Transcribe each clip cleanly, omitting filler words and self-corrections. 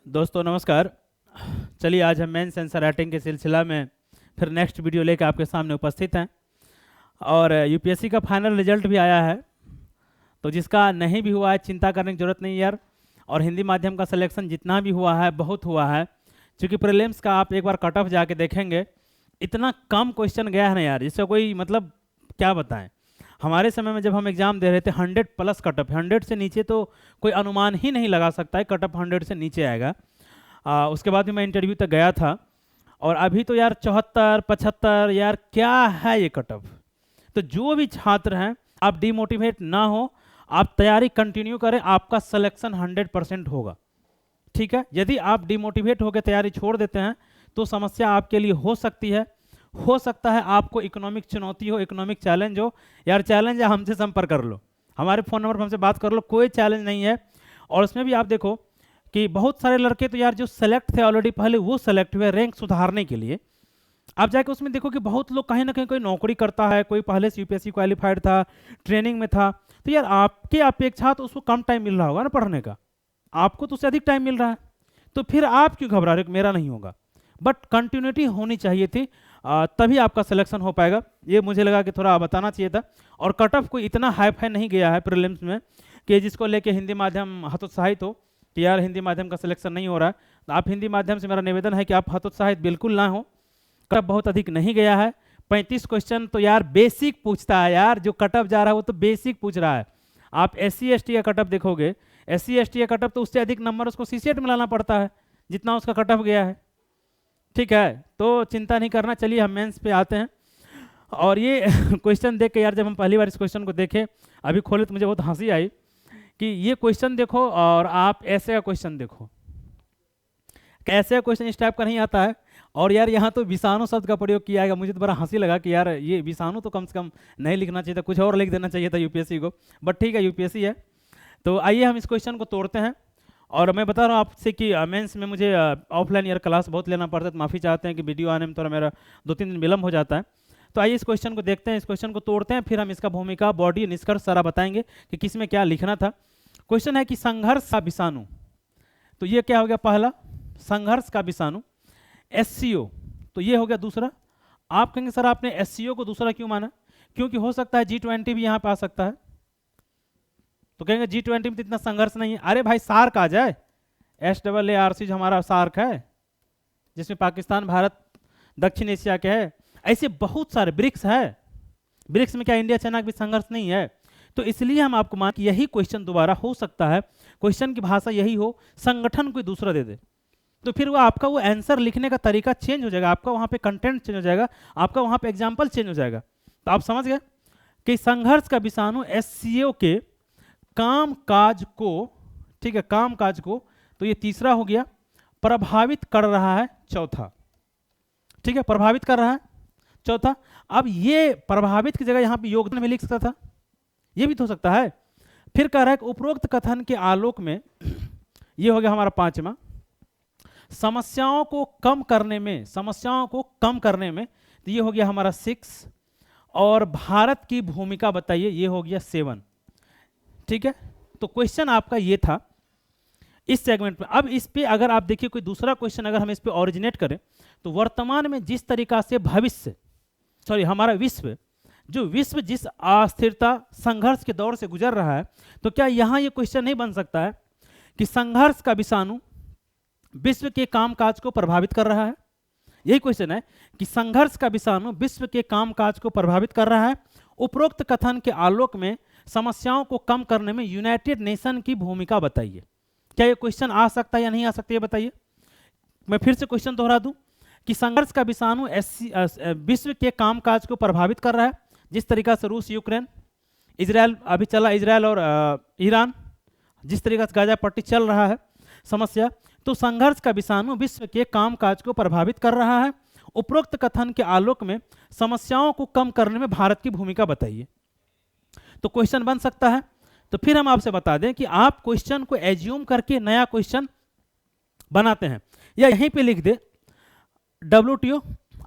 दोस्तों नमस्कार। चलिए आज हम मेंस आंसर राइटिंग के सिलसिला में फिर नेक्स्ट वीडियो लेकर आपके सामने उपस्थित हैं और यूपीएससी का फाइनल रिजल्ट भी आया है। तो जिसका नहीं भी हुआ है चिंता करने की ज़रूरत नहीं यार। और हिंदी माध्यम का सिलेक्शन जितना भी हुआ है बहुत हुआ है, क्योंकि प्रीलिम्स का आप एक बार कट ऑफ जाके देखेंगे इतना कम क्वेश्चन गया है ना यार, जिससे कोई मतलब क्या बताएं। हमारे समय में जब हम एग्ज़ाम दे रहे थे 100+ कट ऑफ, 100 से नीचे तो कोई अनुमान ही नहीं लगा सकता है कट ऑफ 100 से नीचे आएगा। उसके बाद भी मैं इंटरव्यू तक गया था और अभी तो यार 74-75 यार क्या है ये कट ऑफ। तो जो भी छात्र हैं आप डिमोटिवेट ना हो, आप तैयारी कंटिन्यू करें, आपका सिलेक्शन 100% होगा। ठीक है, यदि आप डिमोटिवेट होकर तैयारी छोड़ देते हैं तो समस्या आपके लिए हो सकती है। हो सकता है आपको इकोनॉमिक चुनौती हो, इकोनॉमिक चैलेंज हो। यार चैलेंज है, हमसे संपर्क कर लो, हमारे फ़ोन नंबर पर हमसे बात कर लो, कोई चैलेंज नहीं है। और उसमें भी आप देखो कि बहुत सारे लड़के तो यार जो सेलेक्ट थे ऑलरेडी पहले, वो सेलेक्ट हुए रैंक सुधारने के लिए। आप जाके उसमें देखो कि बहुत लोग कहीं ना कहीं कोई नौकरी करता है, कोई पहले से यूपीएससी क्वालिफाइड था, ट्रेनिंग में था। तो यार आपके अपेक्षा तो उसको कम टाइम मिल रहा होगा ना पढ़ने का, आपको तो उससे अधिक टाइम मिल रहा है। तो फिर आप क्यों घबरा रहे हो कि मेरा नहीं होगा। बट कंटिन्यूटी होनी चाहिए थी, तभी आपका सिलेक्शन हो पाएगा। ये मुझे लगा कि थोड़ा बताना चाहिए था। और कट ऑफ कोई इतना हाई फाई नहीं गया है प्रीलिम्स में कि जिसको लेके हिंदी माध्यम हतोत्साहित हो कि यार हिंदी माध्यम का सिलेक्शन नहीं हो रहा है। तो आप हिंदी माध्यम से मेरा निवेदन है कि आप हतोत्साहित बिल्कुल ना हो। कट ऑफ बहुत अधिक नहीं गया है। 35 क्वेश्चन तो यार बेसिक पूछता है यार, जो कट ऑफ जा रहा है वो तो बेसिक पूछ रहा है। आप SC/ST का कट ऑफ देखोगे, SC/ST का कट ऑफ तो उससे अधिक नंबर उसको CCET में लाना पड़ता है जितना उसका कट ऑफ गया है। ठीक है, तो चिंता नहीं करना। चलिए हम मेंस पे आते हैं। और ये क्वेश्चन देख के यार, जब हम पहली बार इस क्वेश्चन को देखे, अभी खोले तो मुझे बहुत हंसी आई कि ये क्वेश्चन देखो और आप ऐसे का क्वेश्चन देखो। कैसे क्वेश्चन इस टाइप का नहीं आता है। और यार यहाँ तो विषाणु शब्द का प्रयोग किया गया। मुझे तो बड़ा हंसी लगा कि यार ये विषाणु तो कम से कम नहीं लिखना चाहिए था, कुछ और लिख देना चाहिए था यूपीएससी को। बट ठीक है, यूपीएससी है। तो आइए हम इस क्वेश्चन को तोड़ते हैं। और मैं बता रहा हूँ आपसे कि मेंस में मुझे ऑफलाइन यार क्लास बहुत लेना पड़ता है, तो माफ़ी चाहते हैं कि वीडियो आने में थोड़ा मेरा 2-3 दिन विलम्ब हो जाता है। तो आइए इस क्वेश्चन को देखते हैं, इस क्वेश्चन को तोड़ते हैं, फिर हम इसका भूमिका, बॉडी, निष्कर्ष सारा बताएंगे कि किस में क्या लिखना था। क्वेश्चन है कि संघर्ष का विषाणु। तो ये क्या हो गया, पहला संघर्ष का विषाणु। SCO, तो ये हो गया दूसरा। आप कहेंगे सर आपने SCO को दूसरा क्यों माना? क्योंकि हो सकता है G20 भी यहाँ पे आ सकता है। तो कहेंगे G20 में तो इतना संघर्ष नहीं है। अरे भाई सार्क आ जाए, SAARC जो हमारा सार्क है, जिसमें पाकिस्तान, भारत, दक्षिण एशिया के है। ऐसे बहुत सारे ब्रिक्स है, ब्रिक्स में क्या इंडिया चाइना का भी संघर्ष नहीं है? तो इसलिए हम आपको मान कि यही क्वेश्चन दोबारा हो सकता है, क्वेश्चन की भाषा यही हो, संगठन कोई दूसरा दे दे, तो फिर वो आपका वो आंसर लिखने का तरीका चेंज हो जाएगा, आपका वहाँ पे कंटेंट चेंज हो जाएगा, आपका वहाँ पे एग्जाम्पल चेंज हो जाएगा। तो आप समझ गए कि संघर्ष का विषाणु SCO के काम काज को, ठीक है, काम काज को, तो ये तीसरा हो गया, प्रभावित कर रहा है चौथा। ठीक है, प्रभावित कर रहा है चौथा। अब ये प्रभावित की जगह यहाँ पे योगदान में लिख सकता था, ये भी तो हो सकता है। फिर कह रहा है कि उपरोक्त कथन के आलोक में, ये हो गया हमारा पांचवा, समस्याओं को कम करने में, समस्याओं को कम करने में, तो ये हो गया हमारा 6। और भारत की भूमिका बताइए, ये हो गया 7। ठीक है, तो क्वेश्चन आपका ये था इस सेगमेंट में। अब इस पे अगर आप देखिए कोई दूसरा क्वेश्चन अगर हम इस पे ओरिजिनेट करें, तो वर्तमान में जिस तरीका से भविष्य, सॉरी हमारा विश्व, जो विश्व जिस अस्थिरता संघर्ष के दौर से गुजर रहा है, तो क्या यहाँ ये क्वेश्चन नहीं बन सकता है कि संघर्ष का विषाणु विश्व के कामकाज को प्रभावित कर रहा है? यही क्वेश्चन है कि संघर्ष का विषाणु विश्व के कामकाज को प्रभावित कर रहा है। उपरोक्त कथन के आलोक में समस्याओं को कम करने में यूनाइटेड नेशन की भूमिका बताइए। क्या ये क्वेश्चन आ सकता है या नहीं आ सकता, ये बताइए। मैं फिर से क्वेश्चन दोहरा दूं कि संघर्ष का विषाणु विश्व के कामकाज को प्रभावित कर रहा है, जिस तरीका से रूस, यूक्रेन, इजराइल अभी चला, इजराइल और ईरान, जिस तरीका से गाजा पट्टी चल रहा है समस्या, तो संघर्ष का विषाणु विश्व के कामकाज को प्रभावित कर रहा है। उपरोक्त कथन के आलोक में समस्याओं को कम करने में भारत की भूमिका बताइए। तो क्वेश्चन बन सकता है। तो फिर हम आपसे बता दें कि आप क्वेश्चन को एज्यूम करके नया क्वेश्चन बनाते हैं, या यहीं पे लिख दे WTO।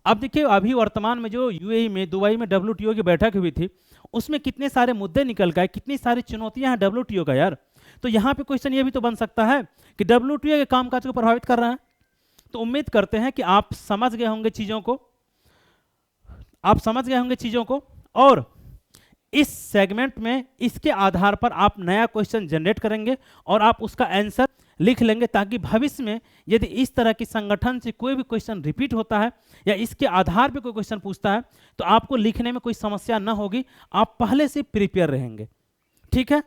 अब देखिए अभी वर्तमान में जो UAE में, दुबई में WTO की बैठक हुई थी, उसमें कितने सारे मुद्दे निकल गए, कितनी सारी चुनौतियां हैं WTO का यार। तो यहाँ पे क्वेश्चन ये भी तो बन सकता है कि WTA के कामकाज को प्रभावित कर रहा है। तो उम्मीद करते हैं कि आप समझ गए होंगे चीज़ों को, और इस सेगमेंट में इसके आधार पर आप नया क्वेश्चन जनरेट करेंगे और आप उसका आंसर लिख लेंगे, ताकि भविष्य में यदि इस तरह की संगठन से कोई भी क्वेश्चन रिपीट होता है या इसके आधार पर कोई क्वेश्चन पूछता है तो आपको लिखने में कोई समस्या ना होगी, आप पहले से प्रिपेयर रहेंगे। ठीक है,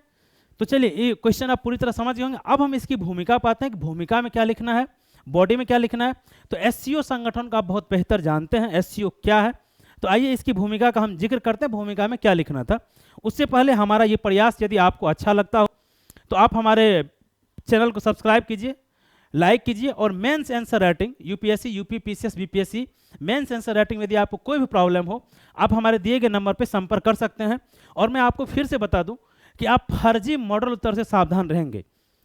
तो चलिए ये क्वेश्चन आप पूरी तरह समझ गए होंगे। अब हम इसकी भूमिका पाते हैं कि भूमिका में क्या लिखना है, बॉडी में क्या लिखना है। तो SCO संगठन का आप बहुत बेहतर जानते हैं, SCO क्या है। तो आइए इसकी भूमिका का हम जिक्र करते हैं, भूमिका में क्या लिखना था। उससे पहले हमारा ये प्रयास यदि आपको अच्छा लगता हो तो आप हमारे चैनल को सब्सक्राइब कीजिए, लाइक कीजिए, और mains answer writing UPSC, UP, PCS, BPSC mains answer writing में यदि आपको कोई भी प्रॉब्लम हो आप हमारे दिए गए नंबर पर संपर्क कर सकते हैं। और मैं आपको फिर से बता दूं कि आप फर्जी मॉडल उत्तर से सावधान रहेंगे।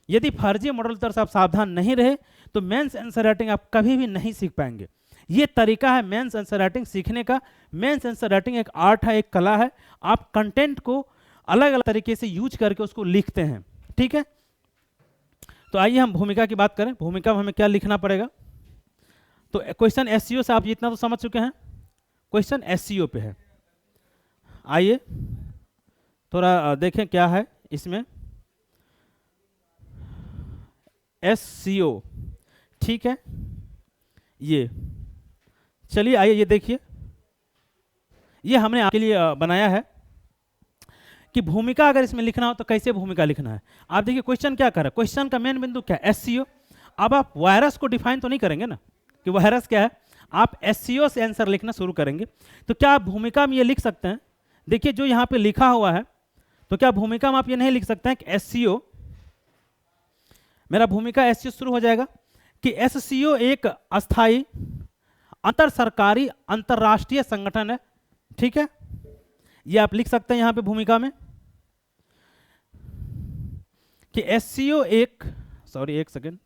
यदि फर्जी मॉडल उत्तर से आप सावधान नहीं रहे तो मेंस आंसर राइटिंग आप कभी भी नहीं सीख पाएंगे। ये तरीका है मेंस आंसर राइटिंग सीखने का। मेंस आंसर राइटिंग एक आर्ट है, एक कला है। आप कंटेंट को अलग अलग तरीके से यूज करके उसको लिखते हैं। ठीक है, तो आइए हम भूमिका की बात करें। भूमिका में हमें क्या लिखना पड़ेगा। तो क्वेश्चन SCO से आप इतना तो समझ चुके हैं, क्वेश्चन SCO पे है। आइए थोड़ा देखें क्या है इसमें। SCO, ठीक है, ये चलिए आइए ये देखिए, ये हमने आपके लिए बनाया है कि भूमिका अगर इसमें लिखना हो तो कैसे भूमिका लिखना है। आप देखिए क्वेश्चन क्या कर रहा है, क्वेश्चन का मेन बिंदु क्या है, SCO। अब आप वायरस को डिफाइन तो नहीं करेंगे ना कि वायरस क्या है, आप SCO से आंसर लिखना शुरू करेंगे। तो क्या आप भूमिका में ये लिख सकते हैं, देखिए जो यहाँ पे लिखा हुआ है, तो क्या भूमिका में आप ये नहीं लिख सकते हैं कि SCO, मेरा भूमिका SCO शुरू हो जाएगा कि SCO एक अस्थाई अंतर सरकारी अंतरराष्ट्रीय संगठन है। ठीक है, ये आप लिख सकते हैं यहां पे भूमिका में कि SCO एक, सॉरी एक सेकेंड,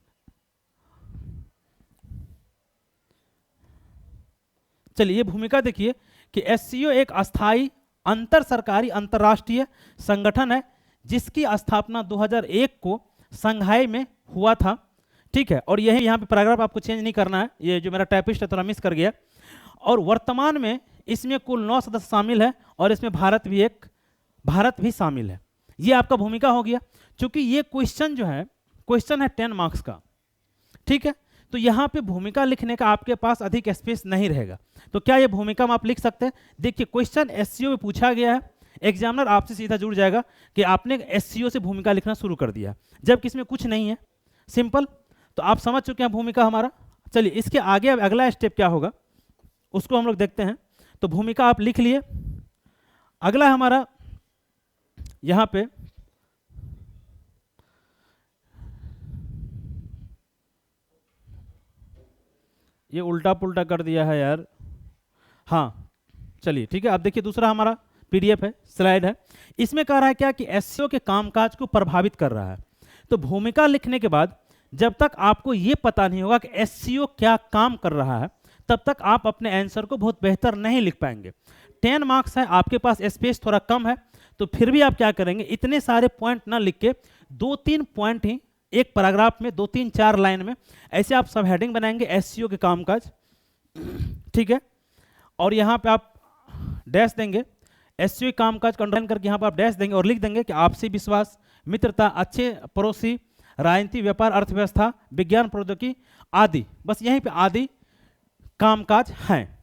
चलिए ये भूमिका देखिए कि SCO एक अस्थाई अंतर सरकारी अंतरराष्ट्रीय संगठन है जिसकी स्थापना 2001 को संघाई में हुआ था। ठीक है, और यही यहाँ पे पैराग्राफ आपको चेंज नहीं करना है, ये जो मेरा टाइपिस्ट है थोड़ा मिस कर गया। और वर्तमान में इसमें कुल 9 सदस्य शामिल है और इसमें भारत भी शामिल है। ये आपका भूमिका हो गया। चूंकि ये क्वेश्चन जो है, क्वेश्चन है 10 मार्क्स का। ठीक है, तो यहाँ पे भूमिका लिखने का आपके पास अधिक स्पेस नहीं रहेगा। तो क्या ये भूमिका में आप लिख सकते हैं। देखिए क्वेश्चन SCO में पूछा गया है, एग्जामिनर आपसे सीधा जुड़ जाएगा कि आपने SCO से भूमिका लिखना शुरू कर दिया, जबकि इसमें कुछ नहीं है, सिंपल। तो आप समझ चुके हैं भूमिका हमारा। चलिए इसके आगे अब अगला स्टेप क्या होगा उसको हम लोग देखते हैं। तो भूमिका आप लिख लिए, अगला हमारा यहां पे ये उल्टा पुल्टा कर दिया है यार। हाँ चलिए ठीक है, अब देखिए दूसरा हमारा PDF है, स्लाइड है। इसमें कह रहा है क्या कि SCO के कामकाज को प्रभावित कर रहा है। तो भूमिका लिखने के बाद जब तक आपको ये पता नहीं होगा कि SCO क्या काम कर रहा है तब तक आप अपने आंसर को बहुत बेहतर नहीं लिख पाएंगे। 10 मार्क्स है, आपके पास स्पेस थोड़ा कम है, तो फिर भी आप क्या करेंगे, इतने सारे पॉइंट ना लिख के 2-3 पॉइंट ही एक पैराग्राफ में 2-3-4 लाइन में ऐसे आप सब हेडिंग बनाएंगे SCO के कामकाज। ठीक है, और यहाँ पे आप डैश देंगे, SCO के कामकाज को अंडरलाइन करके यहाँ पर आप डैश देंगे और लिख देंगे कि आपसी विश्वास, मित्रता, अच्छे पड़ोसी, राजनीति, व्यापार, अर्थव्यवस्था, विज्ञान, प्रौद्योगिकी आदि, बस यहीं पे आदि कामकाज हैं।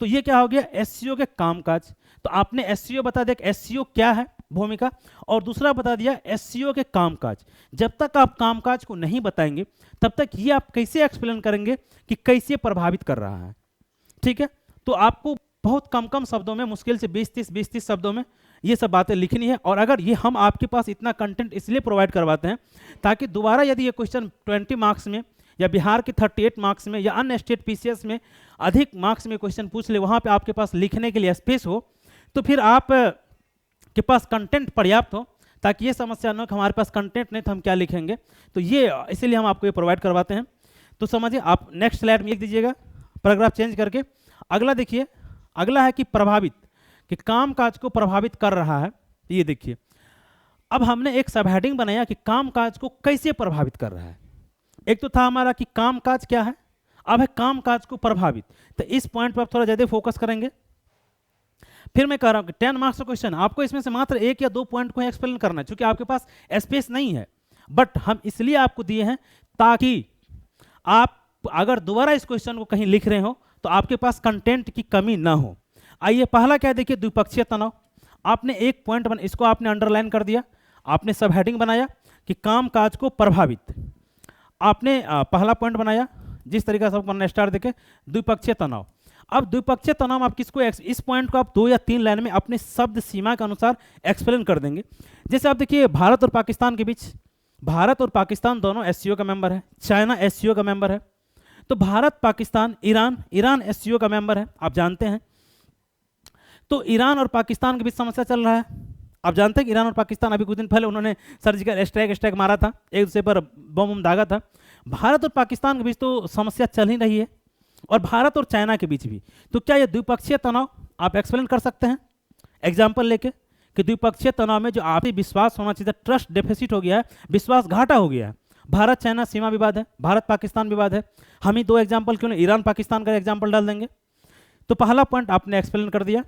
तो ये क्या हो गया, SCO के कामकाज। तो आपने SCO बता दिया कि SCO क्या है भूमिका, और दूसरा बता दिया SCO के कामकाज। जब तक आप कामकाज को नहीं बताएंगे तब तक ये आप कैसे एक्सप्लेन करेंगे कि कैसे प्रभावित कर रहा है। ठीक है, तो आपको बहुत कम कम शब्दों में, मुश्किल से 20-30 शब्दों में ये सब बातें लिखनी है। और अगर ये हम आपके पास इतना कंटेंट इसलिए प्रोवाइड करवाते हैं ताकि दोबारा यदि ये क्वेश्चन 20 मार्क्स में या बिहार के 38 मार्क्स में या अन्य स्टेट PCS में अधिक मार्क्स में क्वेश्चन पूछ ले, वहाँ पे आपके पास लिखने के लिए स्पेस हो, तो फिर आप के पास कंटेंट पर्याप्त हो, ताकि ये समस्या न हो कि हमारे पास कंटेंट नहीं तो हम क्या लिखेंगे। तो ये इसीलिए हम आपको ये प्रोवाइड करवाते हैं। तो समझिए, आप नेक्स्ट स्लाइड में लिख दीजिएगा पैराग्राफ चेंज करके। अगला देखिए, अगला है कि प्रभावित, कि कामकाज को प्रभावित कर रहा है। ये देखिए, अब हमने एक सब हेडिंग बनाया कि कामकाज को कैसे प्रभावित कर रहा है। एक तो था हमारा कि कामकाज क्या है, अब है कामकाज को प्रभावित। तो इस पॉइंट पर आप थोड़ा ज़्यादा फोकस करेंगे। फिर मैं कह रहा हूं कि 10 मार्क्स का क्वेश्चन, आपको इसमें से मात्र 1 या 2 पॉइंट को एक्सप्लेन करना है, क्योंकि आपके पास स्पेस नहीं है। बट हम इसलिए आपको दिए हैं ताकि आप अगर दोबारा इस क्वेश्चन को कहीं लिख रहे हो तो आपके पास कंटेंट की कमी ना हो। आइए पहला क्या देखिए, द्विपक्षीय तनाव। आपने एक पॉइंट इसको आपने अंडरलाइन कर दिया, आपने सब हेडिंग बनाया कि कामकाज को प्रभावित। आपने पहला पॉइंट बनाया जिस तरीके से बनना स्टार्ट देखे, द्विपक्षीय तनाव। अब द्विपक्षीय तनाव आप किसको, इस पॉइंट को आप 2 या 3 लाइन में अपने शब्द सीमा के अनुसार एक्सप्लेन कर देंगे। जैसे आप देखिए भारत और पाकिस्तान के बीच, भारत और पाकिस्तान दोनों एससीओ का मेंबर है, चाइना एससीओ का मेंबर है। तो भारत, पाकिस्तान, ईरान एससीओ का मेंबर है, आप जानते हैं। तो ईरान और पाकिस्तान के बीच समस्या चल रहा है। आप जानते हैं कि ईरान और पाकिस्तान अभी कुछ दिन पहले उन्होंने सर्जिकल स्ट्राइक मारा था, एक दूसरे पर बम दागा था। भारत और पाकिस्तान के बीच तो समस्या चल ही रही है, और भारत और चाइना के बीच भी। तो क्या ये द्विपक्षीय तनाव आप एक्सप्लेन कर सकते हैं एग्जाम्पल लेके, कि द्विपक्षीय तनाव में जो आपसी विश्वास होना चाहिए, ट्रस्ट डेफिसिट हो गया है, विश्वास घाटा हो गया है। भारत चाइना सीमा विवाद है, भारत पाकिस्तान विवाद है। हम ही 2 एग्जाम्पल क्यों नहीं, ईरान पाकिस्तान का एग्जाम्पल डाल देंगे। तो पहला पॉइंट आपने एक्सप्लेन कर दिया,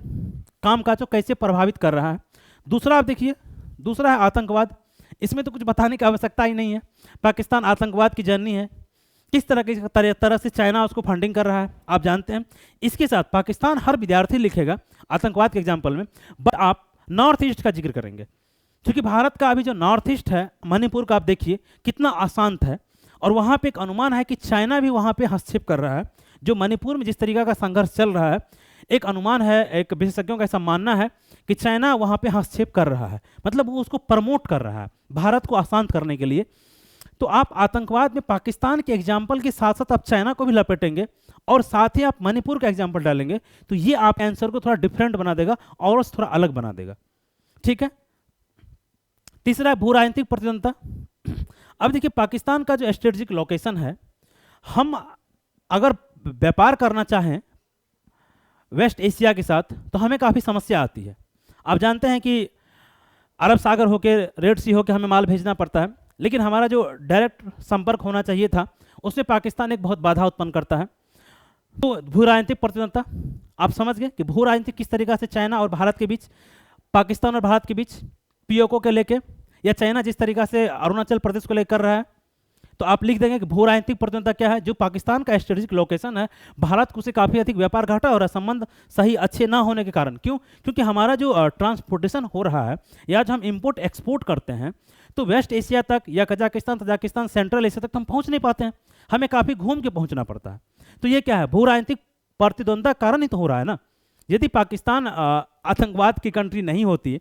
कामकाज को कैसे प्रभावित कर रहा है। दूसरा आप देखिए, दूसरा है आतंकवाद। इसमें तो कुछ बताने की आवश्यकता ही नहीं है, पाकिस्तान आतंकवाद की जर्नी है, किस तरह से चाइना उसको फंडिंग कर रहा है, आप जानते हैं। इसके साथ पाकिस्तान हर विद्यार्थी लिखेगा आतंकवाद के एग्जाम्पल में, बट आप नॉर्थ ईस्ट का जिक्र करेंगे, क्योंकि भारत का अभी जो नॉर्थ ईस्ट है, मणिपुर का आप देखिए कितना अशांत है, और वहाँ पे एक अनुमान है कि चाइना भी वहाँ पे हस्तक्षेप कर रहा है। जो मणिपुर में जिस तरीका का संघर्ष चल रहा है, एक अनुमान है, एक विशेषज्ञों का ऐसा मानना है कि चाइना वहाँ पे हस्तक्षेप कर रहा है, मतलब वो उसको प्रमोट कर रहा है भारत को अशांत करने के लिए। तो आप आतंकवाद में पाकिस्तान के एग्जाम्पल के साथ साथ आप चाइना को भी लपेटेंगे, और साथ ही आप मणिपुर का एग्जाम्पल डालेंगे, तो ये आप आंसर को थोड़ा डिफरेंट बना देगा और थोड़ा अलग बना देगा। ठीक है। तीसरा है भू राजनीतिक प्रतिद्वंदता। अब देखिए पाकिस्तान का जो स्ट्रेटेजिक लोकेशन है, हम अगर व्यापार करना चाहें वेस्ट एशिया के साथ तो हमें काफ़ी समस्या आती है। आप जानते हैं कि अरब सागर होके, रेड सी होके हमें माल भेजना पड़ता है, लेकिन हमारा जो डायरेक्ट संपर्क होना चाहिए था उसमें पाकिस्तान एक बहुत बाधा उत्पन्न करता है। तो भू राजनीतिक प्रतिद्वंदता आप समझ गए कि भू राजनीतिक किस तरीका से चाइना और भारत के बीच, पाकिस्तान और भारत के बीच पीओके को लेके, या चाइना जिस तरीका से अरुणाचल प्रदेश को लेकर रहा है। तो आप लिख देंगे कि भू राजनीतिक प्रतिद्वंदता क्या है, जो पाकिस्तान का स्ट्रेटेजिक लोकेशन है, भारत को से काफ़ी अधिक व्यापार घाटा और संबंध सही अच्छे ना होने के कारण। क्यों? क्योंकि हमारा जो ट्रांसपोर्टेशन हो रहा है, या जो हम इंपोर्ट एक्सपोर्ट करते हैं, तो वेस्ट एशिया तक या कजाकिस्तान, तजाकिस्तान, सेंट्रल एशिया तक तो हम पहुँच नहीं पाते हैं, हमें काफ़ी घूम के पहुँचना पड़ता है। तो ये क्या है, भू राजनीतिक प्रतिद्वंदता कारण ही तो हो रहा है ना। यदि पाकिस्तान आतंकवाद की कंट्री नहीं होती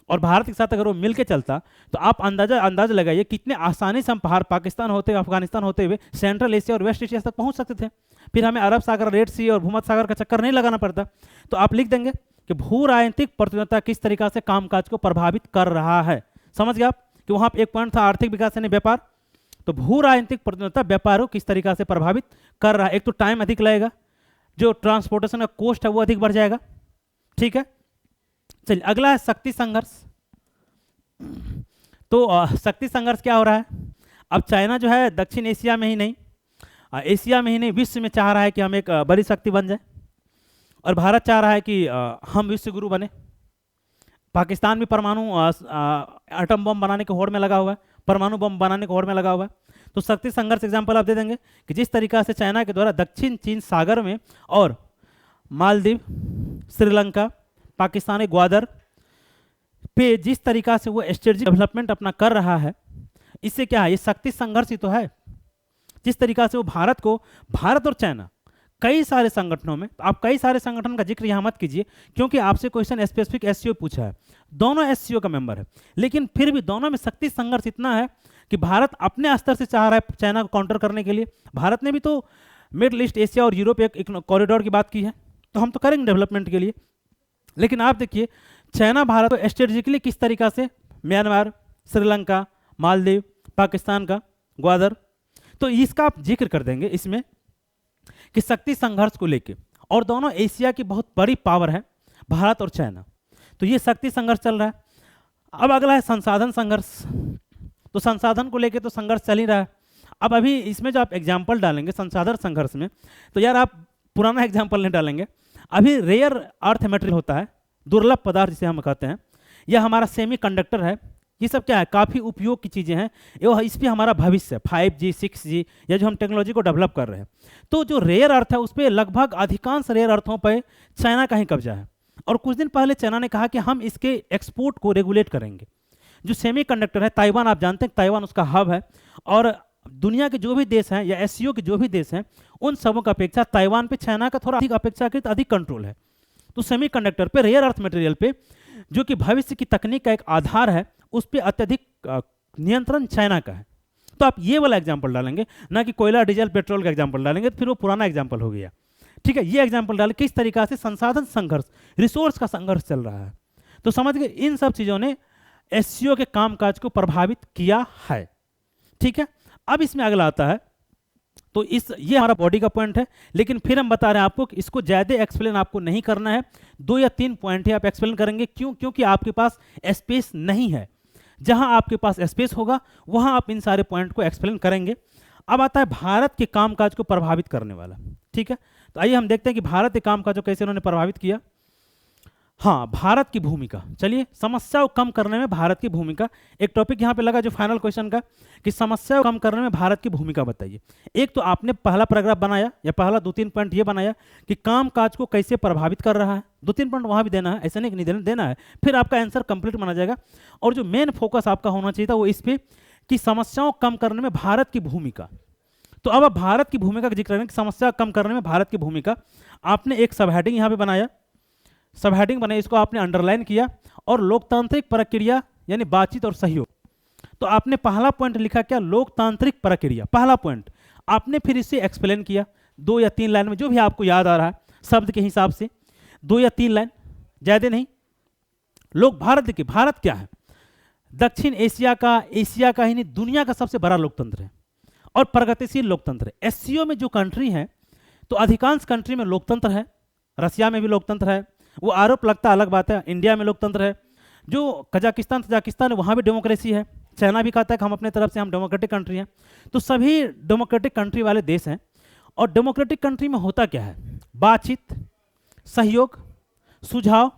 और भारत के साथ अगर वो मिल के चलता, तो आप अंदाजा लगाइए कितने आसानी से हम पाकिस्तान होते, अफगानिस्तान होते हुए सेंट्रल एशिया और वेस्ट एशिया तक पहुंच सकते थे। फिर हमें अरब सागर, रेड सी और भूमध्य सागर का चक्कर नहीं लगाना पड़ता। तो आप लिख देंगे कि भू राजनीतिक प्रतिद्वंदता किस तरीका से कामकाज को प्रभावित कर रहा है। समझ गए आप कि वहाँ एक पॉइंट था आर्थिक विकास यानी व्यापार, तो भू राजनीतिक प्रतिद्वंदता व्यापार को किस तरीका से प्रभावित कर रहा है। एक तो टाइम अधिक लगेगा, जो ट्रांसपोर्टेशन का कॉस्ट है वो अधिक बढ़ जाएगा। ठीक है, चलिए अगला है शक्ति संघर्ष। तो शक्ति संघर्ष क्या हो रहा है, अब चाइना जो है दक्षिण एशिया में ही नहीं, एशिया में ही नहीं, विश्व में चाह रहा है कि हम एक बड़ी शक्ति बन जाए, और भारत चाह रहा है कि हम विश्व गुरु बने। पाकिस्तान भी परमाणु एटम बम बनाने के होड़ में लगा हुआ है, परमाणु बम बनाने के होड़ में लगा हुआ है। तो शक्ति संघर्ष एग्जाम्पल आप दे देंगे कि जिस तरीका से चाइना के द्वारा दक्षिण चीन सागर में और मालदीव, श्रीलंका, पाकिस्तानी ग्वादर पे जिस तरीका से वो स्ट्रेटेजिक डेवलपमेंट अपना कर रहा है, इससे क्या है, ये शक्ति संघर्ष ही तो है। जिस तरीका से वो भारत को, भारत और चाइना कई सारे संगठनों में, आप कई सारे संगठन का जिक्र यहाँ मत कीजिए क्योंकि आपसे क्वेश्चन स्पेसिफिक एससीओ पूछा है, दोनों एससीओ का मेंबर है, लेकिन फिर भी दोनों में शक्ति संघर्ष इतना है कि भारत अपने स्तर से चाह रहा है चाइना को काउंटर करने के लिए। भारत ने भी तो मिडल ईस्ट एशिया और यूरोप एक कॉरिडोर की बात की है, तो हम तो करेंगे डेवलपमेंट के लिए, लेकिन आप देखिए चाइना भारत को स्ट्रेटेजिकली किस तरीका से, म्यांमार, श्रीलंका, मालदीव, पाकिस्तान का ग्वादर, तो इसका आप जिक्र कर देंगे इसमें कि शक्ति संघर्ष को लेके, और दोनों एशिया की बहुत बड़ी पावर है भारत और चाइना, तो ये शक्ति संघर्ष चल रहा है। अब अगला है संसाधन संघर्ष। तो संसाधन को लेके तो संघर्ष चल ही रहा है। अब अभी इसमें जो आप एग्जाम्पल डालेंगे संसाधन संघर्ष में, तो यार आप पुराना एग्जाम्पल नहीं डालेंगे। अभी रेयर अर्थ मटेरियल होता है, दुर्लभ पदार्थ जिसे हम कहते हैं, यह हमारा सेमी कंडक्टर है, ये सब क्या है, काफ़ी उपयोग की चीज़ें हैं, ये इस पर हमारा भविष्य है, 5G 6G या जो हम टेक्नोलॉजी को डेवलप कर रहे हैं। तो जो रेयर अर्थ है उस पर लगभग अधिकांश रेयर अर्थों पर चाइना का ही कब्जा है। और कुछ दिन पहले चाइना ने कहा कि हम इसके एक्सपोर्ट को रेगुलेट करेंगे। जो सेमी कंडक्टर है, ताइवान आप जानते हैं, ताइवान उसका हब है, और दुनिया के जो भी देश हैं या एससीओ के जो भी देश हैं उन सबों की अपेक्षा ताइवान पे चाइना का थोड़ा अधिक अपेक्षाकृत अधिक कंट्रोल है। तो सेमी कंडक्टर पे, रेयर अर्थ मटेरियल पे, जो कि भविष्य की तकनीक का एक आधार है, उस पर अत्यधिक नियंत्रण चाइना का है। तो आप ये वाला एग्जाम्पल डालेंगे, ना कि कोयला डीजल पेट्रोल का एग्जाम्पल डालेंगे, तो फिर वो पुराना एग्जाम्पल हो गया। ठीक है, ये एग्जाम्पल डालें किस तरीका से संसाधन संघर्ष, रिसोर्स का संघर्ष चल रहा है। तो समझ गए, इन सब चीज़ों ने एससीओ के कामकाज को प्रभावित किया है। ठीक है, अब इसमें अगला आता है, तो ये हमारा बॉडी का पॉइंट है, लेकिन फिर हम बता रहे हैं आपको कि इसको ज़्यादा एक्सप्लेन आपको नहीं करना है, 2 या 3 पॉइंट ही आप एक्सप्लेन करेंगे। क्यों? क्योंकि आपके पास स्पेस नहीं है। जहां आपके पास स्पेस होगा वहां आप इन सारे पॉइंट को एक्सप्लेन करेंगे। अब आता है भारत के कामकाज को प्रभावित करने वाला। ठीक है, तो आइए हम देखते हैं कि भारत के कामकाज को कैसे उन्होंने प्रभावित किया। हाँ, भारत की भूमिका, चलिए समस्या को कम करने में भारत की भूमिका, एक टॉपिक यहाँ पे लगा जो फाइनल क्वेश्चन का, कि समस्या को कम करने में भारत की भूमिका बताइए। एक तो आपने पहला पैराग्राफ बनाया या पहला 2-3 पॉइंट ये बनाया कि कामकाज को कैसे प्रभावित कर रहा है, 2-3 पॉइंट वहाँ भी देना है, ऐसा नहीं कि नहीं देना है, फिर आपका आंसर कंप्लीट माना जाएगा। और जो मेन फोकस आपका होना चाहिए था वो इस पर कि समस्याओं को कम करने में भारत की भूमिका। तो अब आप भारत की भूमिका का जिक्र करें कि समस्या कम करने में भारत की भूमिका। आपने एक सब हेडिंग यहाँ पे बनाया, सब हेडिंग बनाई, इसको आपने अंडरलाइन किया, और लोकतांत्रिक प्रक्रिया यानी बातचीत और सहयोग। तो आपने पहला पॉइंट लिखा क्या, लोकतांत्रिक प्रक्रिया, पहला पॉइंट। आपने फिर इसे एक्सप्लेन किया 2 या 3 लाइन में, जो भी आपको याद आ रहा है शब्द के हिसाब से, 2 या 3 लाइन, ज़्यादा नहीं। लोग भारत, देखिए भारत क्या है, दक्षिण एशिया का ही नहीं दुनिया का सबसे बड़ा लोकतंत्र है और प्रगतिशील लोकतंत्र है। एससीओ में जो कंट्री है तो अधिकांश कंट्री में लोकतंत्र है, रसिया में भी लोकतंत्र है, वो आरोप लगता अलग बात है, इंडिया में लोकतंत्र है, जो कजाकिस्तान है वहाँ भी डेमोक्रेसी है, चाइना भी कहता है कि हम अपने तरफ से हम डेमोक्रेटिक कंट्री हैं। तो सभी डेमोक्रेटिक कंट्री वाले देश हैं। और डेमोक्रेटिक कंट्री में होता क्या है, बातचीत, सहयोग, सुझाव,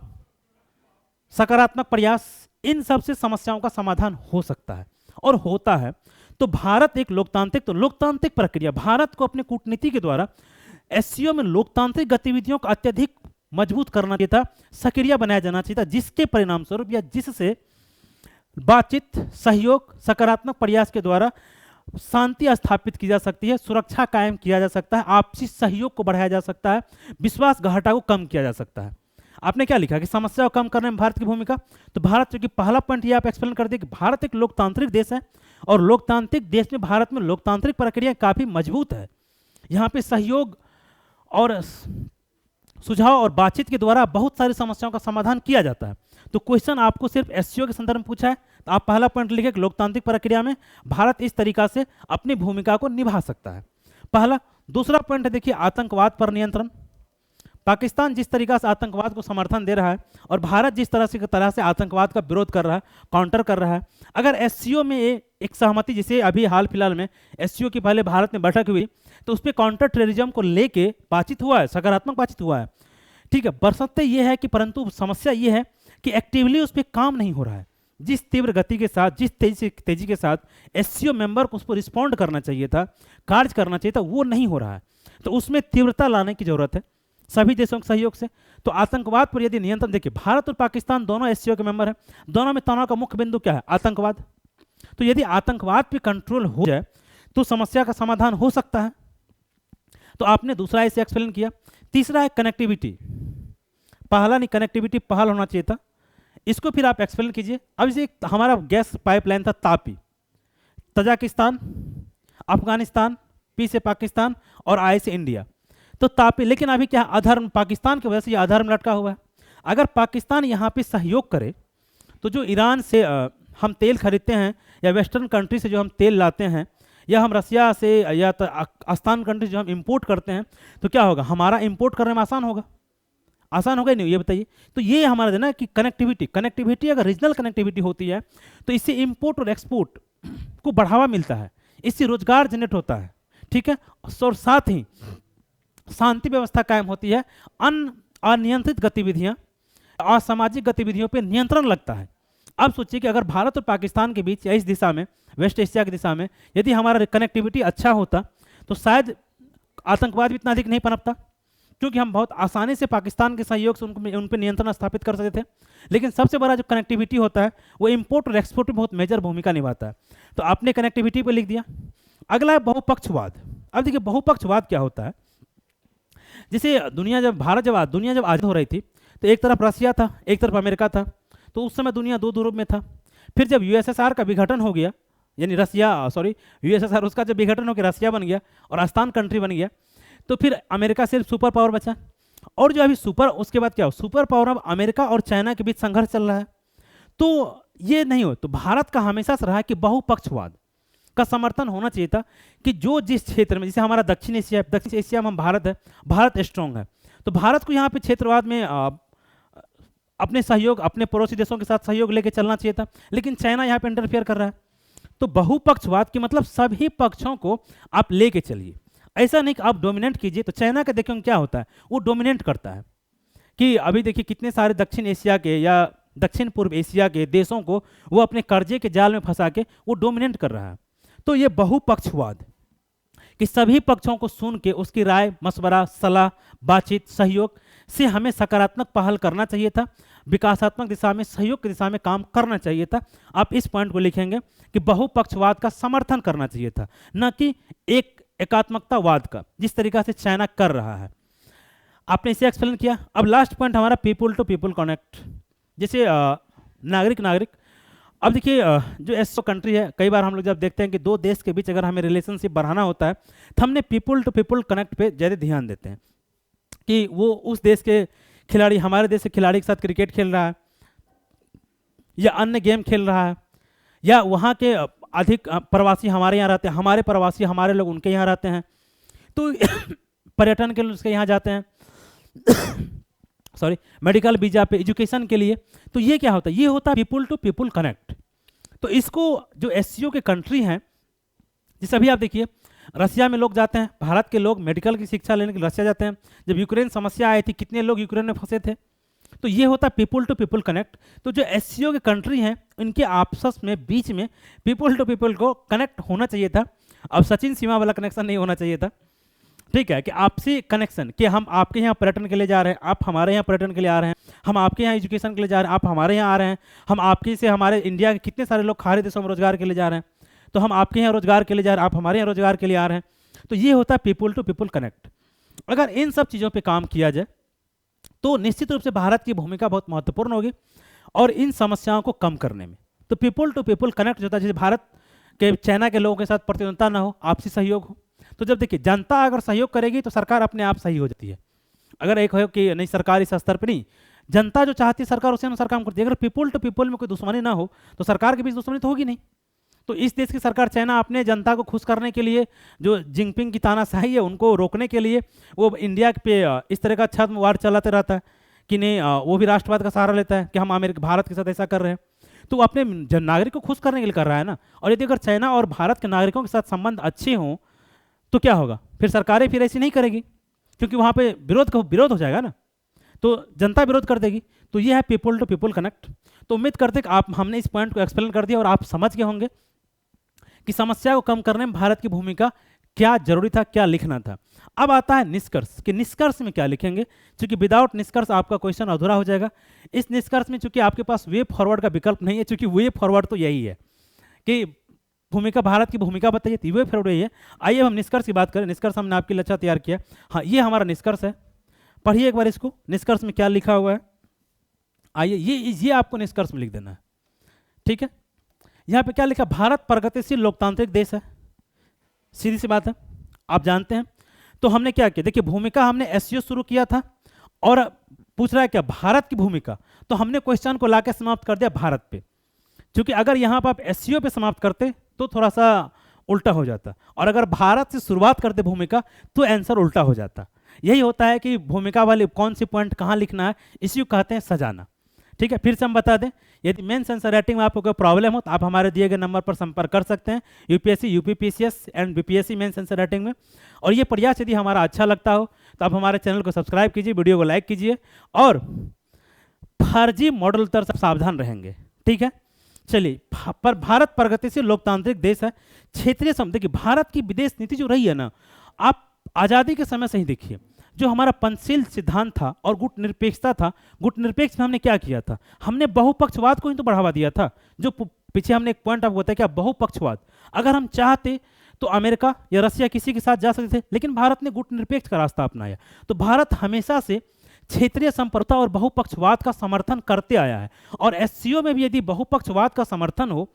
सकारात्मक प्रयास, इन सब से समस्याओं का समाधान हो सकता है और होता है। तो भारत एक लोकतांत्रिक प्रक्रिया, भारत को अपने कूटनीति के द्वारा एससीओ में लोकतांत्रिक गतिविधियों को अत्यधिक मजबूत करना चाहिए था, सक्रिय बनाया जाना चाहिए था, जिसके परिणाम स्वरूप या जिससे बातचीत, सहयोग, सकारात्मक प्रयास के द्वारा शांति स्थापित की जा सकती है, सुरक्षा कायम किया जा सकता है, आपसी सहयोग को बढ़ाया जा सकता है, विश्वासघाटा को कम किया जा सकता है। आपने क्या लिखा कि समस्या को कम करने में भारत की भूमिका। तो भारत, चूंकि पहला पॉइंट ये आप एक्सप्लेन कर दिए कि भारत एक लोकतांत्रिक देश है और लोकतांत्रिक देश में भारत में लोकतांत्रिक प्रक्रिया काफ़ी मजबूत है। यहाँ पे सहयोग और सुझाव और बातचीत के द्वारा बहुत सारी समस्याओं का समाधान किया जाता है। तो क्वेश्चन आपको सिर्फ एससीओ के संदर्भ में पूछा है, तो आप पहला पॉइंट लिखे कि लोकतांत्रिक प्रक्रिया में भारत इस तरीका से अपनी भूमिका को निभा सकता है, पहला। दूसरा पॉइंट है, देखिए आतंकवाद पर नियंत्रण। पाकिस्तान जिस तरीका से आतंकवाद को समर्थन दे रहा है और भारत जिस तरह से आतंकवाद का विरोध कर रहा है, काउंटर कर रहा है, अगर एससीओ में एक सहमति, जिसे अभी हाल फिलहाल में एससीओ की पहले भारत में बैठक हुई, तो उस पर काउंटर टेररिज्म को लेके बातचीत हुआ है, सकारात्मक बातचीत हुआ है। ठीक है, बरसत्ते ये है कि परंतु समस्या ये है कि एक्टिवली उस पर काम नहीं हो रहा है। जिस तीव्र गति के साथ, जिस तेजी के साथ एससीओ मेंबर को उस पर रिस्पॉन्ड करना चाहिए था, कार्य करना चाहिए था, वो नहीं हो रहा है। तो उसमें तीव्रता लाने की जरूरत है सभी देशों के सहयोग से। तो आतंकवाद पर यदि नियंत्रण, देखिए भारत और पाकिस्तान दोनों एससीओ के मेंबर हैं, दोनों में तनाव का मुख्य बिंदु क्या है, आतंकवाद। तो यदि आतंकवाद पे कंट्रोल हो जाए तो समस्या का समाधान हो सकता है। तो आपने दूसरा इसे एक्सप्लेन किया। तीसरा है कनेक्टिविटी, पहला नहीं, कनेक्टिविटी पहल होना चाहिए था, इसको फिर आप एक्सप्लेन कीजिए। अब इसे हमारा गैस पाइपलाइन था तापी, तजाकिस्तान, अफगानिस्तान, पी से पाकिस्तान और आई से इंडिया। तो तापी, लेकिन अभी क्या अधर्म, पाकिस्तान की वजह से ये अधर्म लटका हुआ है। अगर पाकिस्तान यहाँ पे सहयोग करे तो जो ईरान से हम तेल खरीदते हैं या वेस्टर्न कंट्री से जो हम तेल लाते हैं या हम रसिया से या आस्तान कंट्री जो हम इंपोर्ट करते हैं, तो क्या होगा, हमारा इंपोर्ट करने में आसान होगा। आसान होगा नहीं, ये बताइए। तो ये हमारा ना कि कनेक्टिविटी अगर रीजनल कनेक्टिविटी होती है तो इससे इंपोर्ट और एक्सपोर्ट को बढ़ावा मिलता है, इससे रोजगार जनरेट होता है, ठीक है। और साथ ही शांति व्यवस्था कायम होती है, अनियंत्रित गतिविधियां, असामाजिक गतिविधियों पर नियंत्रण लगता है। अब सोचिए कि अगर भारत और पाकिस्तान के बीच या इस दिशा में, वेस्ट एशिया की दिशा में यदि हमारा कनेक्टिविटी अच्छा होता तो शायद आतंकवाद भी इतना अधिक नहीं पनपता, क्योंकि हम बहुत आसानी से पाकिस्तान के सहयोग से उन पर नियंत्रण स्थापित कर सकते थे। लेकिन सबसे बड़ा जो कनेक्टिविटी होता है वो इंपोर्ट और एक्सपोर्ट में बहुत मेजर भूमिका निभाता है। तो आपने कनेक्टिविटी पर लिख दिया। अगला है बहुपक्षवाद। अब देखिए बहुपक्षवाद क्या होता है। जैसे दुनिया जब आज़ाद हो रही थी तो एक तरफ रसिया था, एक तरफ अमेरिका था, तो उस समय दुनिया दो ध्रुव में था। फिर जब यूएसएसआर का विघटन हो गया, यानी यूएसएसआर उसका जब विघटन हो गया, रसिया बन गया और आस्तान कंट्री बन गया, तो फिर अमेरिका सिर्फ सुपर पावर बचा। और जो अभी उसके बाद क्या हो, सुपर पावर अब अमेरिका और चाइना के बीच संघर्ष चल रहा है। तो ये नहीं हो, तो भारत का हमेशा से रहा है कि बहुपक्षवाद का समर्थन होना चाहिए था कि जो जिस क्षेत्र में, जैसे हमारा दक्षिण एशिया में हम भारत स्ट्रांग है, तो भारत को यहाँ पे क्षेत्रवाद में अपने सहयोग, अपने पड़ोसी देशों के साथ सहयोग लेके चलना चाहिए था। लेकिन चाइना यहाँ पे इंटरफेयर कर रहा है। तो बहुपक्षवाद की मतलब सभी पक्षों को आप लेके चलिए, ऐसा नहीं कि आप डोमिनेट कीजिए। तो चाइना का देखिए क्या होता है, वो डोमिनेट करता है कि अभी देखिए कितने सारे दक्षिण एशिया के या दक्षिण पूर्व एशिया के देशों को वो अपने कर्जे के जाल में फंसा के वो डोमिनेट कर रहा है। तो ये बहुपक्षवाद कि सभी पक्षों को सुन के उसकी राय, मशवरा, सलाह, बातचीत, सहयोग से हमें सकारात्मक पहल करना चाहिए था, विकासात्मक दिशा में, सहयोग की दिशा में काम करना चाहिए था। आप इस पॉइंट को लिखेंगे कि बहुपक्षवाद का समर्थन करना चाहिए था, न कि एकात्मकतावाद का, जिस तरीका से चाइना कर रहा है। आपने इसे एक्सप्लेन किया। अब लास्ट पॉइंट हमारा पीपुल टू पीपुल कनेक्ट, जैसे नागरिक। अब देखिए जो एसओ कंट्री है, कई बार हम लोग जब देखते हैं कि दो देश के बीच अगर हमें रिलेशनशिप बढ़ाना होता है तो हमने पीपुल टू पीपुल कनेक्ट पे ज़्यादा ध्यान देते हैं कि वो उस देश के खिलाड़ी हमारे देश के खिलाड़ी के साथ क्रिकेट खेल रहा है या अन्य गेम खेल रहा है, या वहाँ के अधिक प्रवासी हमारे यहाँ रहते हैं, हमारे प्रवासी हमारे लोग उनके यहाँ रहते हैं, तो पर्यटन के लिए उसके यहाँ जाते हैं मेडिकल वीजा पे, एजुकेशन के लिए। तो ये क्या होता है, ये होता है पीपुल टू पीपुल कनेक्ट। तो इसको जो एससीओ के कंट्री हैं, जैसे अभी आप देखिए रसिया में लोग जाते हैं, भारत के लोग मेडिकल की शिक्षा लेने के लिए रसिया जाते हैं। जब यूक्रेन समस्या आई थी कितने लोग यूक्रेन में फंसे थे। तो ये होता है पीपुल टू पीपुल कनेक्ट। तो जो एससीओ के कंट्री हैं इनके आपस में बीच में पीपुल टू पीपुल को कनेक्ट होना चाहिए था। अब सचिन सीमा वाला कनेक्शन नहीं होना चाहिए था, ठीक है, कि आपसी कनेक्शन कि हम आपके यहाँ पर्यटन के लिए जा रहे हैं, आप हमारे यहाँ पर्यटन के लिए आ रहे हैं, हम आपके यहाँ एजुकेशन के लिए जा रहे हैं, आप हमारे यहाँ आ रहे हैं, हम आपके से हमारे इंडिया के कितने सारे लोग खाड़ी देशों में रोजगार के लिए जा रहे हैं, तो हम आपके यहाँ रोजगार के लिए जा रहे हैं, आप हमारे यहाँ रोजगार के लिए आ रहे हैं। तो ये होता है पीपुल टू पीपुल कनेक्ट। अगर इन सब चीज़ों पर काम किया जाए तो निश्चित रूप से भारत की भूमिका बहुत महत्वपूर्ण होगी और इन समस्याओं को कम करने में। तो पीपुल टू पीपुल कनेक्ट जो होता है, जैसे भारत के चाइना के लोगों के साथ प्रतिद्वंद्विता ना हो, आपसी सहयोग हो। तो जब देखिए जनता अगर सहयोग करेगी तो सरकार अपने आप सही हो जाती है। अगर एक हो कि नहीं सरकार इस स्तर पर नहीं, जनता जो चाहती है सरकार उसे अनुसार काम करती है। अगर पीपुल टू पीपुल में कोई दुश्मनी ना हो तो सरकार के बीच दुश्मनी तो होगी नहीं। तो इस देश की सरकार चाइना अपने जनता को खुश करने के लिए, जो जिनपिंग की तानाशाही है उनको रोकने के लिए, वो इंडिया पे इस तरह का छद्म वार चलाते रहता है कि नहीं, वो भी राष्ट्रवाद का सहारा लेता है कि हम अमेरिका भारत के साथ ऐसा कर रहे हैं। तो वो अपने नागरिक को खुश करने के लिए कर रहा है ना। और यदि अगर चाइना और भारत के नागरिकों के साथ संबंध अच्छे हों तो क्या होगा, फिर सरकारें फिर ऐसी नहीं करेगी, क्योंकि वहाँ पे विरोध हो जाएगा ना, तो जनता विरोध कर देगी। तो ये है पीपुल टू पीपुल कनेक्ट। तो उम्मीद करते कि हमने इस पॉइंट को एक्सप्लेन कर दिया और आप समझ गए होंगे कि समस्या को कम करने में भारत की भूमिका क्या जरूरी था, क्या लिखना था। अब आता है निष्कर्ष कि निष्कर्ष में क्या लिखेंगे, क्योंकि विदाउट निष्कर्ष आपका क्वेश्चन अधूरा हो जाएगा। इस निष्कर्ष में चूंकि आपके पास वे फॉरवर्ड का विकल्प नहीं है, क्योंकि वे फॉरवर्ड तो यही है कि भूमिका, भारत की भूमिका बताइए, तो वे फॉरवर्ड यही है। आइए हम निष्कर्ष की बात करें। निष्कर्ष हमने आपके लिए अच्छा तैयार किया। हाँ, ये हमारा निष्कर्ष है, पढ़िए एक बार इसको। निष्कर्ष में क्या लिखा हुआ है, आइए ये आपको निष्कर्ष में लिख देना है, ठीक है। यहाँ पे क्या लिखा, भारत प्रगतिशील लोकतांत्रिक देश है, सीधी सी बात है, आप जानते हैं। तो हमने क्या किया, देखिए भूमिका हमने एससीओ शुरू किया था और पूछ रहा है क्या भारत की भूमिका, तो हमने क्वेश्चन को लाके समाप्त कर दिया भारत पे, क्योंकि अगर यहाँ पर आप एससीओ पे समाप्त करते तो थोड़ा सा उल्टा हो जाता, और अगर भारत से शुरुआत करते भूमिका तो आंसर उल्टा हो जाता। यही होता है कि भूमिका वाले कौन सी पॉइंट कहाँ लिखना है, इसी को कहते हैं सजाना। ठीक है, फिर से हम बता दें, यदि मेंस आंसर राइटिंग में आपको कोई प्रॉब्लम हो तो आप हमारे दिए गए नंबर पर संपर्क कर सकते हैं, UPSC, UPPCS and BPSC mains answer writing में। और ये प्रयास यदि हमारा अच्छा लगता हो तो आप हमारे चैनल को सब्सक्राइब कीजिए, वीडियो को लाइक कीजिए, और फर्जी मॉडल तर से सावधान रहेंगे। ठीक है, चलिए, पर भारत प्रगतिशील लोकतांत्रिक देश है, क्षेत्रीय देखिए भारत की विदेश नीति जो रही है ना, आप आज़ादी के समय से ही देखिए, जो हमारा पंचशील सिद्धांत था और गुट निरपेक्षता था, गुट निरपेक्ष में हमने क्या किया था, हमने बहुपक्षवाद को ही तो बढ़ावा दिया था। जो पीछे हमने एक पॉइंट आपको बताया, क्या बहुपक्षवाद, अगर हम चाहते तो अमेरिका या रसिया किसी के साथ जा सकते थे, लेकिन भारत ने गुट निरपेक्ष का रास्ता अपनाया। तो भारत हमेशा से क्षेत्रीय संप्रभुता और बहुपक्षवाद का समर्थन करते आया है, और एससीओ में भी यदि बहुपक्षवाद का समर्थन हो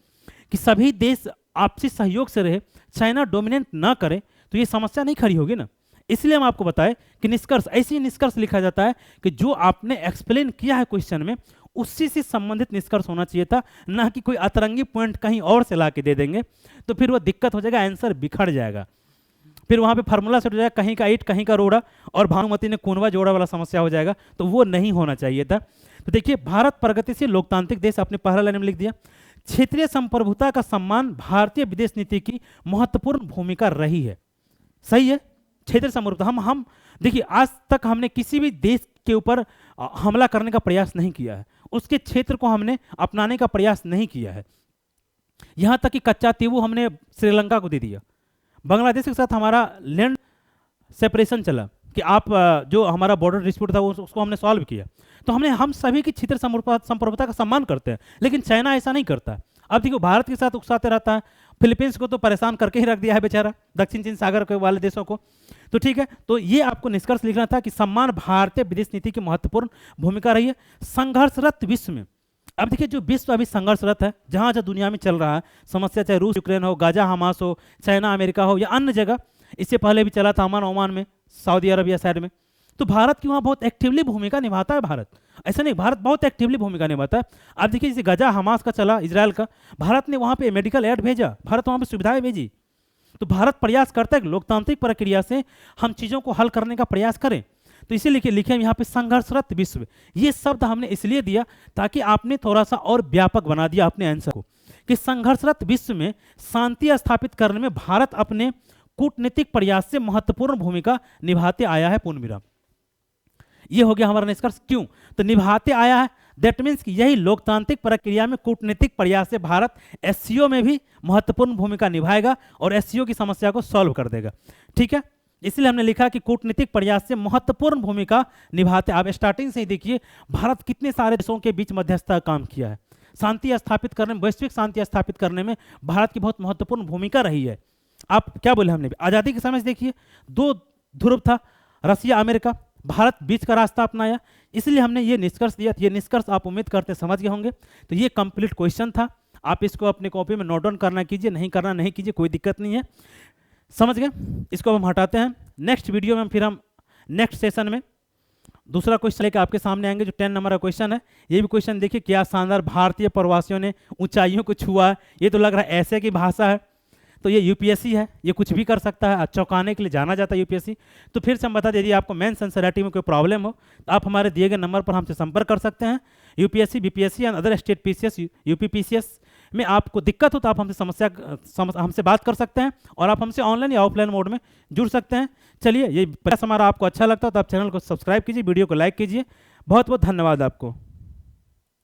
कि सभी देश आपसी सहयोग से रहे, चाइना डोमिनेट ना करे, तो ये समस्या नहीं खड़ी होगी ना। इसलिए हम आपको बताएं कि निष्कर्ष, ऐसी निष्कर्ष लिखा जाता है कि जो आपने एक्सप्लेन किया है क्वेश्चन में, उसी से संबंधित निष्कर्ष होना चाहिए था, ना कि कोई अतरंगी पॉइंट कहीं और से ला के दे देंगे, तो फिर वो दिक्कत हो जाएगा, आंसर बिखर जाएगा, फिर वहाँ पे फार्मूला सेट हो जाएगा, कहीं का ईट कहीं का रोड़ा, और भानुमति ने कोनवा जोड़ा वाला समस्या हो जाएगा, तो वो नहीं होना चाहिए था। तो देखिए, भारत प्रगतिशील लोकतांत्रिक देश, आपने पहला लाइन में लिख दिया, क्षेत्रीय संप्रभुता का सम्मान भारतीय विदेश नीति की महत्वपूर्ण भूमिका रही है। सही है, क्षेत्रीय संप्रभुता, हम देखिए, आज तक हमने किसी भी देश के ऊपर हमला करने का प्रयास नहीं किया है, उसके क्षेत्र को हमने अपनाने का प्रयास नहीं किया है। यहाँ तक कि कच्चा तीवू हमने श्रीलंका को दे दिया, बांग्लादेश के साथ हमारा लैंड सेपरेशन चला कि आप जो हमारा बॉर्डर डिस्प्यूट था उसको हमने सॉल्व किया। तो हम सभी की क्षेत्र संप्रभुता का सम्मान करते हैं, लेकिन चाइना ऐसा नहीं करता। अब देखो, भारत के साथ उकसाते रहता है, फिलीपींस को तो परेशान करके ही रख दिया है बेचारा, दक्षिण चीन सागर के वाले देशों को। तो ठीक है, तो ये आपको निष्कर्ष लिखना था कि सम्मान भारतीय विदेश नीति की महत्वपूर्ण भूमिका रही है संघर्षरत विश्व में। अब देखिए, जो विश्व अभी संघर्षरत है, जहाँ जहाँ दुनिया में चल रहा है समस्या, चाहे रूस यूक्रेन हो, गाजा हमास हो, चाइना अमेरिका हो, या अन्य जगह, इससे पहले भी चला था अमन ओमान में, सऊदी अरबिया साइड में, तो भारत की वहाँ बहुत एक्टिवली भूमिका निभाता है। भारत ऐसा नहीं, भारत बहुत एक्टिवली भूमिका निभाता है। अब देखिए, जैसे गाजा हमास का चला, इजराइल का, भारत ने वहाँ पे मेडिकल एड भेजा, भारत वहाँ पे सुविधाएं भेजी। तो भारत प्रयास करता है कि लोकतांत्रिक प्रक्रिया से हम चीज़ों को हल करने का प्रयास करें। तो इसीलिए लिखे यहाँ पे संघर्षरत विश्व, ये शब्द हमने इसलिए दिया ताकि आपने थोड़ा सा और व्यापक बना दिया अपने आंसर को, कि संघर्षरत विश्व में शांति स्थापित करने में भारत अपने कूटनीतिक प्रयास से महत्वपूर्ण भूमिका निभाते आया है। पूर्ण विराम। ये हो गया हमारा निष्कर्ष। क्यों? तो निभाते आया है, दैट मीन्स कि यही लोकतांत्रिक प्रक्रिया में कूटनीतिक प्रयास से भारत एससीओ में भी महत्वपूर्ण भूमिका निभाएगा और एससीओ की समस्या को सॉल्व कर देगा। ठीक है, इसलिए हमने लिखा कि कूटनीतिक प्रयास से महत्वपूर्ण भूमिका निभाते। आप स्टार्टिंग से ही देखिए, भारत कितने सारे देशों के बीच मध्यस्थता का काम किया है, शांति स्थापित करने में, वैश्विक शांति स्थापित करने में भारत की बहुत महत्वपूर्ण भूमिका रही है। आप क्या बोले, हमने आज़ादी के समय से देखिए, दो ध्रुव था, रसिया अमेरिका, भारत बीच का रास्ता अपनाया, इसलिए हमने ये निष्कर्ष दिया। ये निष्कर्ष आप उम्मीद करते समझ गए होंगे। तो ये कंप्लीट क्वेश्चन था, आप इसको अपने कॉपी में नोट डाउन करना कीजिए, नहीं करना नहीं कीजिए, कोई दिक्कत नहीं है। समझ गए? इसको हम हटाते हैं। नेक्स्ट वीडियो में फिर हम नेक्स्ट सेशन में दूसरा क्वेश्चन लेकर आपके सामने आएंगे, जो 10 नंबर का क्वेश्चन है। ये भी क्वेश्चन देखिए, क्या शानदार, भारतीय प्रवासियों ने ऊंचाइयों को छुआ। ये तो लग रहा है ऐसे की भाषा है। तो ये यूपीएससी है, ये कुछ भी कर सकता है, चौंकाने के लिए जाना जाता है यूपीएससी। तो फिर से हम बता दें, यदि आपको मेंस एनसीईआरटी में कोई प्रॉब्लम हो तो आप हमारे दिए गए नंबर पर हमसे संपर्क कर सकते हैं। UPSC, BPSC and other state PCS, UPPCS में आपको दिक्कत हो तो आप हमसे बात कर सकते हैं, और आप हमसे ऑनलाइन या ऑफलाइन मोड में जुड़ सकते हैं। चलिए, ये प्रयास हमारा आपको अच्छा लगता है तो आप चैनल को सब्सक्राइब कीजिए, वीडियो को लाइक कीजिए। बहुत बहुत धन्यवाद आपको।